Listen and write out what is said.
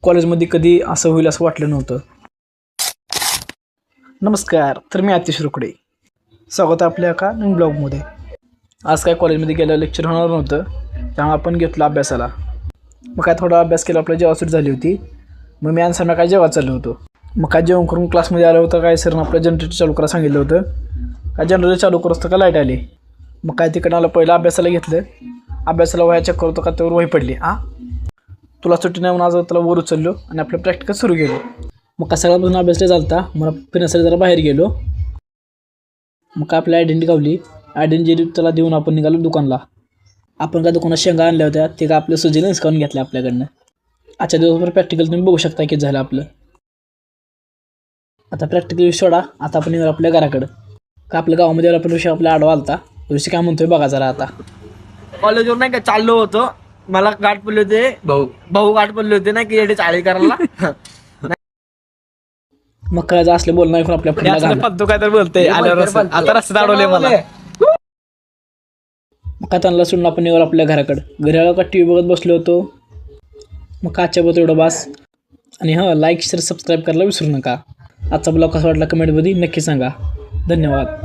कॉलेजमध्ये कधी असं होईल असं वाटलं नव्हतं. नमस्कार, तर मी आतिश रुकडे. स्वागत आहे आपल्या एका नवीन ब्लॉगमध्ये. आज काय कॉलेजमध्ये गेलं लेक्चर होणार नव्हतं, त्यामुळे आपण घेतलं अभ्यासाला. मग काय थोडा अभ्यास केला, आपल्या जेव्हा सुट झाली होती. मग मी आणि सर काय जेव्हा चाललो होतो. मग काय जेवण करून क्लासमध्ये आलं होतं. काय सरनं आपलं जनरेटर चालू करायला सांगितलं होतं. काय जनरेटर चालू करत असतं का लाईट आली. मग काय तिकडं आलं, पहिलं अभ्यासाला घेतलं. अभ्यासाला वह्या चेक करतो का त्यावर वही पडली. तुला सुट्टी नाही म्हणून आज त्याला वर उचललो आणि आपलं प्रॅक्टिकल सुरू केलं. मग का सगळ्यापासून अभ्यासला चालता मला फिरण्यासाठी जरा बाहेर गेलो. मग काय आपली आयडेंटिटी गावली. आयडेंटिटी त्याला देऊन आपण निघालो दुकानला. आपण काय दुकानात शेंगा आणल्या होत्या, ते का आपल्या सुजीने हिसकावून घेतल्या आपल्याकडनं. आजच्या दिवसभर प्रॅक्टिकल तुम्ही बघू शकता किती झालं आपलं. आता प्रॅक्टिकल सोडा, आता आपण निघालो आपल्या घराकडं. का आपल्या गावामध्ये आपण ऋषी आपल्या आडवा आलता. ऋषी काय म्हणतोय बघा जरा. आता कॉलेजवर नाही का चाललो होतो, मला गाठ पडले होते. भाऊ गाठ पडले होते ना की येडे चाळी करायला. मग काय असले बोलणं ऐकून आपल्या तू काय तर बोलते आता रस्त्यात अडवले मला. मग काय त्यांना सोडून आपण निघालो आपल्या घराकडं. घरी आलो का TV बघत बसलो होतो. मग काच्या बघत एवढं बास. आणि लाईक शेअर सबस्क्राईब करायला विसरू नका. आजचा ब्लॉग कसा वाटला कमेंटमध्ये नक्की सांगा. धन्यवाद.